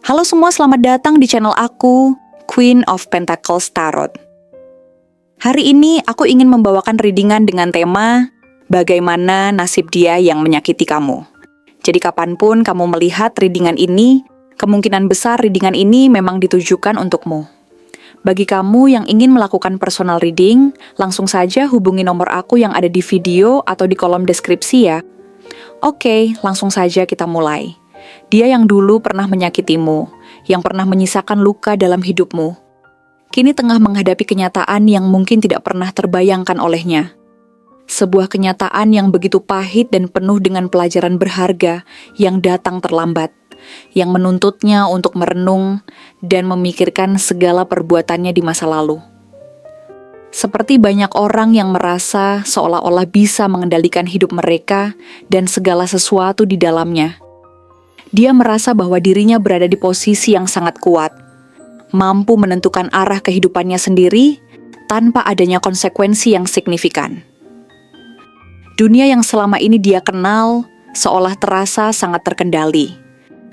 Halo semua, selamat datang di channel aku, Queen of Pentacles Tarot. Hari ini aku ingin membawakan readingan dengan tema bagaimana nasib dia yang menyakiti kamu. Jadi kapanpun kamu melihat readingan ini, kemungkinan besar readingan ini memang ditujukan untukmu. Bagi kamu yang ingin melakukan personal reading, langsung saja hubungi nomor aku yang ada di video atau di kolom deskripsi ya. Oke, langsung saja kita mulai. Dia yang dulu pernah menyakitimu, yang pernah menyisakan luka dalam hidupmu, kini tengah menghadapi kenyataan yang mungkin tidak pernah terbayangkan olehnya. Sebuah kenyataan yang begitu pahit dan penuh dengan pelajaran berharga yang datang terlambat, yang menuntutnya untuk merenung dan memikirkan segala perbuatannya di masa lalu. Seperti banyak orang yang merasa seolah-olah bisa mengendalikan hidup mereka dan segala sesuatu di dalamnya. Dia merasa bahwa dirinya berada di posisi yang sangat kuat, mampu menentukan arah kehidupannya sendiri tanpa adanya konsekuensi yang signifikan. Dunia yang selama ini dia kenal seolah terasa sangat terkendali,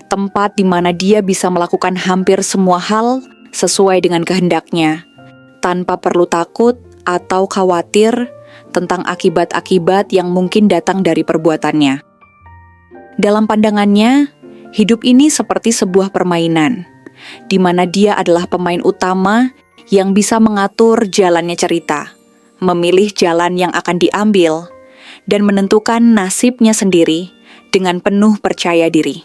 tempat di mana dia bisa melakukan hampir semua hal sesuai dengan kehendaknya, tanpa perlu takut atau khawatir tentang akibat-akibat yang mungkin datang dari perbuatannya. Dalam pandangannya, hidup ini seperti sebuah permainan, di mana dia adalah pemain utama yang bisa mengatur jalannya cerita, memilih jalan yang akan diambil, dan menentukan nasibnya sendiri dengan penuh percaya diri.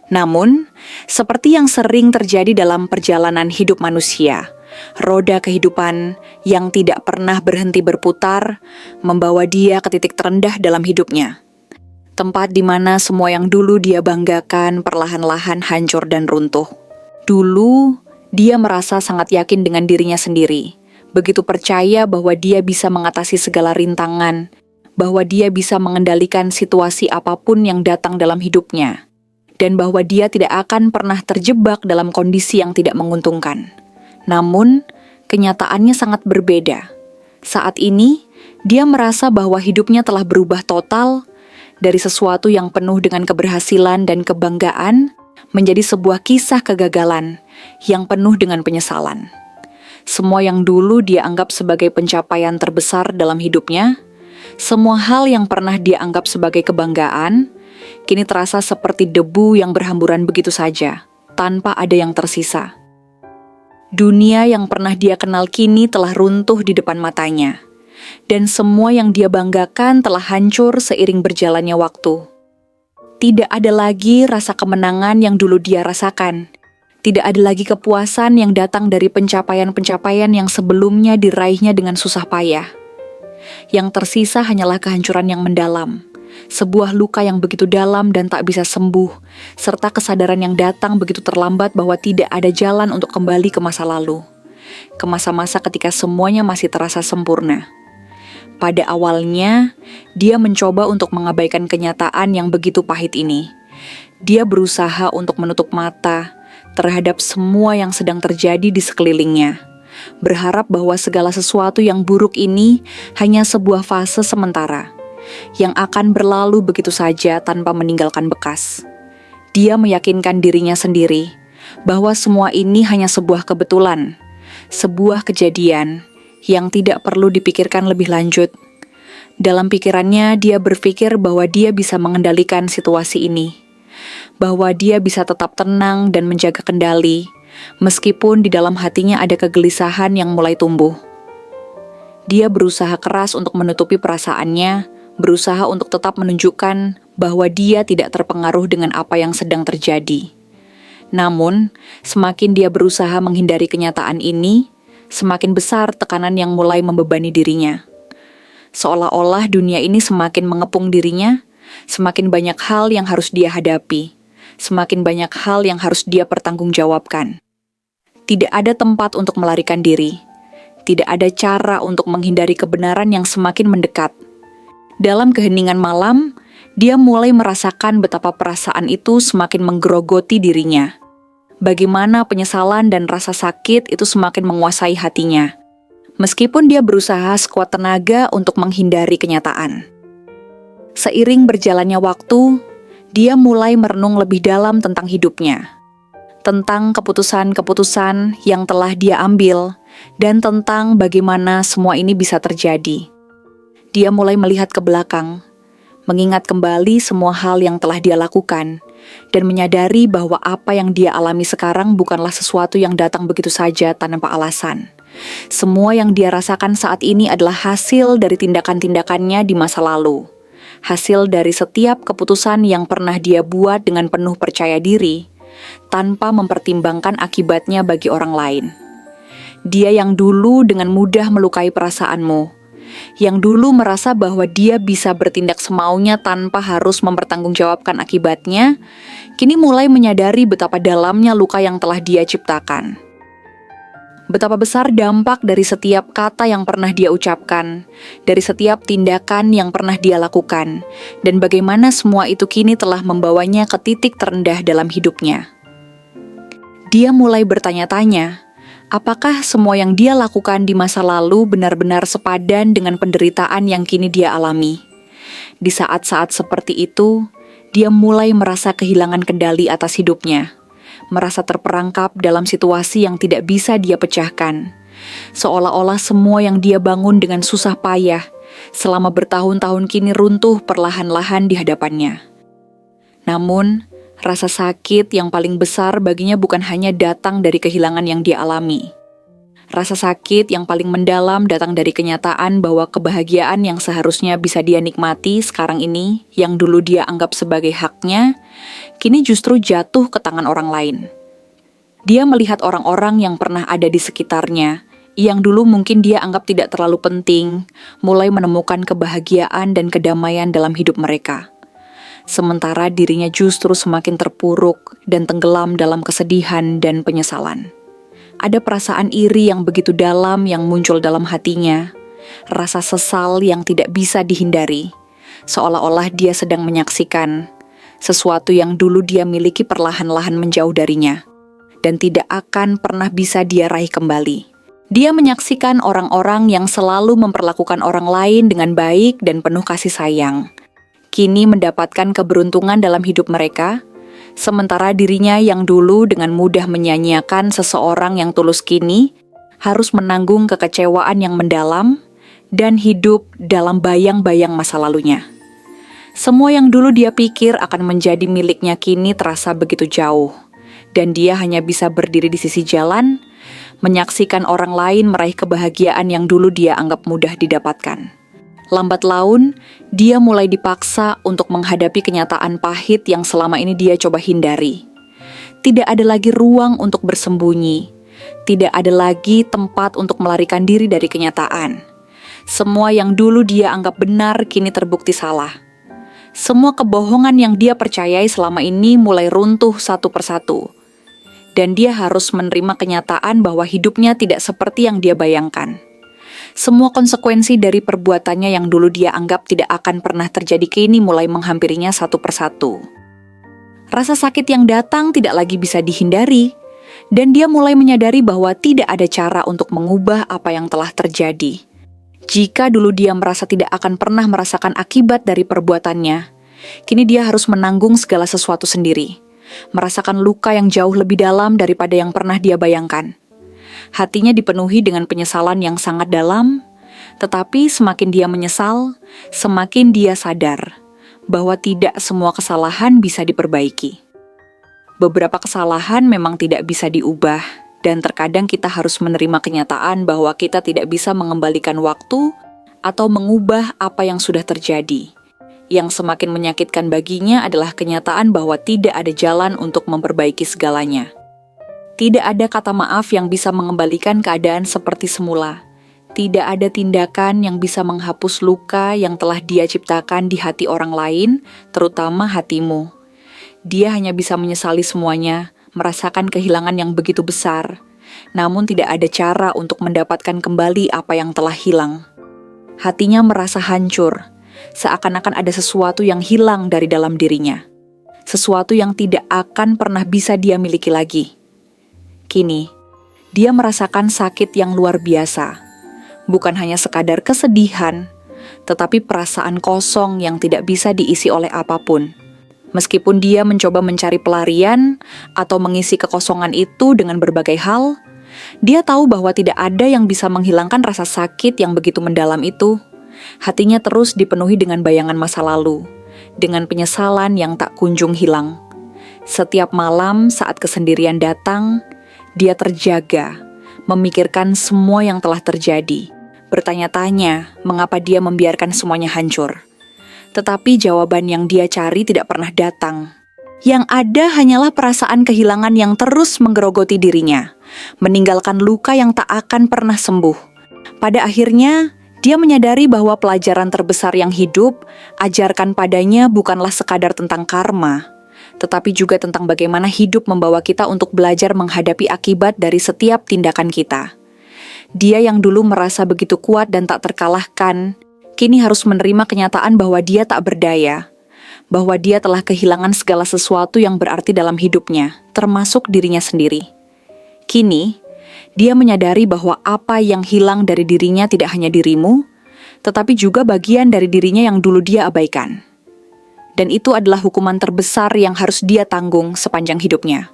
Namun, seperti yang sering terjadi dalam perjalanan hidup manusia, roda kehidupan yang tidak pernah berhenti berputar membawa dia ke titik terendah dalam hidupnya. Tempat di mana semua yang dulu dia banggakan perlahan-lahan hancur dan runtuh. Dulu, dia merasa sangat yakin dengan dirinya sendiri, begitu percaya bahwa dia bisa mengatasi segala rintangan, bahwa dia bisa mengendalikan situasi apapun yang datang dalam hidupnya, dan bahwa dia tidak akan pernah terjebak dalam kondisi yang tidak menguntungkan. Namun, kenyataannya sangat berbeda. Saat ini, dia merasa bahwa hidupnya telah berubah total dari sesuatu yang penuh dengan keberhasilan dan kebanggaan menjadi sebuah kisah kegagalan yang penuh dengan penyesalan. Semua yang dulu dia anggap sebagai pencapaian terbesar dalam hidupnya, semua hal yang pernah dia anggap sebagai kebanggaan, kini terasa seperti debu yang berhamburan begitu saja, tanpa ada yang tersisa. Dunia yang pernah dia kenal kini telah runtuh di depan matanya, dan semua yang dia banggakan telah hancur seiring berjalannya waktu. Tidak ada lagi rasa kemenangan yang dulu dia rasakan. Tidak ada lagi kepuasan yang datang dari pencapaian-pencapaian yang sebelumnya diraihnya dengan susah payah. Yang tersisa hanyalah kehancuran yang mendalam, sebuah luka yang begitu dalam dan tak bisa sembuh, serta kesadaran yang datang begitu terlambat bahwa tidak ada jalan untuk kembali ke masa lalu, ke masa-masa ketika semuanya masih terasa sempurna. Pada awalnya, dia mencoba untuk mengabaikan kenyataan yang begitu pahit ini. Dia berusaha untuk menutup mata terhadap semua yang sedang terjadi di sekelilingnya, berharap bahwa segala sesuatu yang buruk ini hanya sebuah fase sementara, yang akan berlalu begitu saja tanpa meninggalkan bekas. Dia meyakinkan dirinya sendiri bahwa semua ini hanya sebuah kebetulan, sebuah kejadian yang tidak perlu dipikirkan lebih lanjut. Dalam pikirannya, dia berpikir bahwa dia bisa mengendalikan situasi ini, bahwa dia bisa tetap tenang dan menjaga kendali, meskipun di dalam hatinya ada kegelisahan yang mulai tumbuh. Dia berusaha keras untuk menutupi perasaannya, berusaha untuk tetap menunjukkan bahwa dia tidak terpengaruh dengan apa yang sedang terjadi. Namun, semakin dia berusaha menghindari kenyataan ini, semakin besar tekanan yang mulai membebani dirinya. Seolah-olah dunia ini semakin mengepung dirinya, semakin banyak hal yang harus dia hadapi, semakin banyak hal yang harus dia pertanggungjawabkan. Tidak ada tempat untuk melarikan diri, tidak ada cara untuk menghindari kebenaran yang semakin mendekat. Dalam keheningan malam, dia mulai merasakan betapa perasaan itu semakin menggerogoti dirinya. Bagaimana penyesalan dan rasa sakit itu semakin menguasai hatinya, meskipun dia berusaha sekuat tenaga untuk menghindari kenyataan. Seiring berjalannya waktu, dia mulai merenung lebih dalam tentang hidupnya. tentang keputusan-keputusan yang telah dia ambil, dan tentang bagaimana semua ini bisa terjadi. Dia mulai melihat ke belakang, mengingat kembali semua hal yang telah dia lakukan, dan menyadari bahwa apa yang dia alami sekarang bukanlah sesuatu yang datang begitu saja tanpa alasan. Semua yang dia rasakan saat ini adalah hasil dari tindakan-tindakannya di masa lalu. Hasil dari setiap keputusan yang pernah dia buat dengan penuh percaya diri, tanpa mempertimbangkan akibatnya bagi orang lain. Dia yang dulu dengan mudah melukai perasaanmu, yang dulu merasa bahwa dia bisa bertindak semaunya tanpa harus mempertanggungjawabkan akibatnya, kini mulai menyadari betapa dalamnya luka yang telah dia ciptakan. Betapa besar dampak dari setiap kata yang pernah dia ucapkan, dari setiap tindakan yang pernah dia lakukan, dan bagaimana semua itu kini telah membawanya ke titik terendah dalam hidupnya. Dia mulai bertanya-tanya, apakah semua yang dia lakukan di masa lalu benar-benar sepadan dengan penderitaan yang kini dia alami? Di saat-saat seperti itu, dia mulai merasa kehilangan kendali atas hidupnya, merasa terperangkap dalam situasi yang tidak bisa dia pecahkan. Seolah-olah semua yang dia bangun dengan susah payah selama bertahun-tahun kini runtuh perlahan-lahan di hadapannya. Namun, rasa sakit yang paling besar baginya bukan hanya datang dari kehilangan yang dia alami. Rasa sakit yang paling mendalam datang dari kenyataan bahwa kebahagiaan yang seharusnya bisa dia nikmati sekarang ini, yang dulu dia anggap sebagai haknya, kini justru jatuh ke tangan orang lain. Dia melihat orang-orang yang pernah ada di sekitarnya, yang dulu mungkin dia anggap tidak terlalu penting, mulai menemukan kebahagiaan dan kedamaian dalam hidup mereka. Sementara dirinya justru semakin terpuruk dan tenggelam dalam kesedihan dan penyesalan. Ada perasaan iri yang begitu dalam yang muncul dalam hatinya, rasa sesal yang tidak bisa dihindari, seolah-olah dia sedang menyaksikan sesuatu yang dulu dia miliki perlahan-lahan menjauh darinya, dan tidak akan pernah bisa dia raih kembali. Dia menyaksikan orang-orang yang selalu memperlakukan orang lain dengan baik dan penuh kasih sayang, kini mendapatkan keberuntungan dalam hidup mereka, sementara dirinya yang dulu dengan mudah menyanyiakan seseorang yang tulus kini harus menanggung kekecewaan yang mendalam dan hidup dalam bayang-bayang masa lalunya. Semua yang dulu dia pikir akan menjadi miliknya kini terasa begitu jauh, dan dia hanya bisa berdiri di sisi jalan, menyaksikan orang lain meraih kebahagiaan yang dulu dia anggap mudah didapatkan. Lambat laun, dia mulai dipaksa untuk menghadapi kenyataan pahit yang selama ini dia coba hindari. Tidak ada lagi ruang untuk bersembunyi. Tidak ada lagi tempat untuk melarikan diri dari kenyataan. Semua yang dulu dia anggap benar kini terbukti salah. Semua kebohongan yang dia percayai selama ini mulai runtuh satu persatu. Dan dia harus menerima kenyataan bahwa hidupnya tidak seperti yang dia bayangkan. Semua konsekuensi dari perbuatannya yang dulu dia anggap tidak akan pernah terjadi kini mulai menghampirinya satu persatu. Rasa sakit yang datang tidak lagi bisa dihindari, dan dia mulai menyadari bahwa tidak ada cara untuk mengubah apa yang telah terjadi. Jika dulu dia merasa tidak akan pernah merasakan akibat dari perbuatannya, kini dia harus menanggung segala sesuatu sendiri, merasakan luka yang jauh lebih dalam daripada yang pernah dia bayangkan. Hatinya dipenuhi dengan penyesalan yang sangat dalam, tetapi semakin dia menyesal, semakin dia sadar bahwa tidak semua kesalahan bisa diperbaiki. Beberapa kesalahan memang tidak bisa diubah, dan terkadang kita harus menerima kenyataan bahwa kita tidak bisa mengembalikan waktu atau mengubah apa yang sudah terjadi. Yang semakin menyakitkan baginya adalah kenyataan bahwa tidak ada jalan untuk memperbaiki segalanya. Tidak ada kata maaf yang bisa mengembalikan keadaan seperti semula. Tidak ada tindakan yang bisa menghapus luka yang telah dia ciptakan di hati orang lain, terutama hatimu. Dia hanya bisa menyesali semuanya, merasakan kehilangan yang begitu besar, namun tidak ada cara untuk mendapatkan kembali apa yang telah hilang. Hatinya merasa hancur, seakan-akan ada sesuatu yang hilang dari dalam dirinya. Sesuatu yang tidak akan pernah bisa dia miliki lagi. Kini, dia merasakan sakit yang luar biasa. Bukan hanya sekadar kesedihan, tetapi perasaan kosong yang tidak bisa diisi oleh apapun. Meskipun dia mencoba mencari pelarian atau mengisi kekosongan itu dengan berbagai hal, dia tahu bahwa tidak ada yang bisa menghilangkan rasa sakit yang begitu mendalam itu. Hatinya terus dipenuhi dengan bayangan masa lalu, dengan penyesalan yang tak kunjung hilang. Setiap malam saat kesendirian datang, dia terjaga, memikirkan semua yang telah terjadi, bertanya-tanya mengapa dia membiarkan semuanya hancur. Tetapi jawaban yang dia cari tidak pernah datang. Yang ada hanyalah perasaan kehilangan yang terus menggerogoti dirinya, meninggalkan luka yang tak akan pernah sembuh. Pada akhirnya, dia menyadari bahwa pelajaran terbesar yang hidup ajarkan padanya bukanlah sekadar tentang karma, tetapi juga tentang bagaimana hidup membawa kita untuk belajar menghadapi akibat dari setiap tindakan kita. Dia yang dulu merasa begitu kuat dan tak terkalahkan, kini harus menerima kenyataan bahwa dia tak berdaya, bahwa dia telah kehilangan segala sesuatu yang berarti dalam hidupnya, termasuk dirinya sendiri. Kini, dia menyadari bahwa apa yang hilang dari dirinya tidak hanya dirimu, tetapi juga bagian dari dirinya yang dulu dia abaikan. Dan itu adalah hukuman terbesar yang harus dia tanggung sepanjang hidupnya.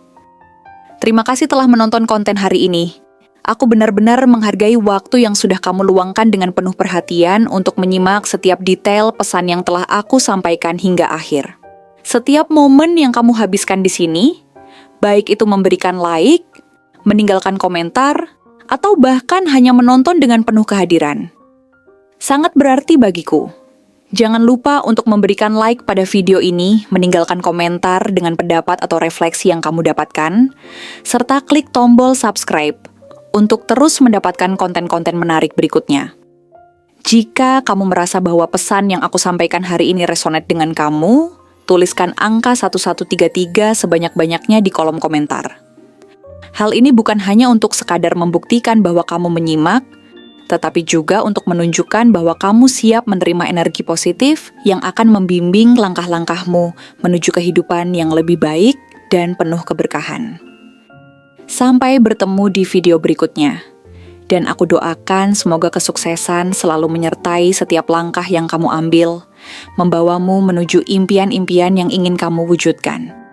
Terima kasih telah menonton konten hari ini. Aku benar-benar menghargai waktu yang sudah kamu luangkan dengan penuh perhatian untuk menyimak setiap detail pesan yang telah aku sampaikan hingga akhir. Setiap momen yang kamu habiskan di sini, baik itu memberikan like, meninggalkan komentar, atau bahkan hanya menonton dengan penuh kehadiran, sangat berarti bagiku. Jangan lupa untuk memberikan like pada video ini, meninggalkan komentar dengan pendapat atau refleksi yang kamu dapatkan, serta klik tombol subscribe untuk terus mendapatkan konten-konten menarik berikutnya. Jika kamu merasa bahwa pesan yang aku sampaikan hari ini resonate dengan kamu, tuliskan angka 1133 sebanyak-banyaknya di kolom komentar. Hal ini bukan hanya untuk sekadar membuktikan bahwa kamu menyimak, tetapi juga untuk menunjukkan bahwa kamu siap menerima energi positif yang akan membimbing langkah-langkahmu menuju kehidupan yang lebih baik dan penuh keberkahan. Sampai bertemu di video berikutnya. Dan aku doakan semoga kesuksesan selalu menyertai setiap langkah yang kamu ambil, membawamu menuju impian-impian yang ingin kamu wujudkan.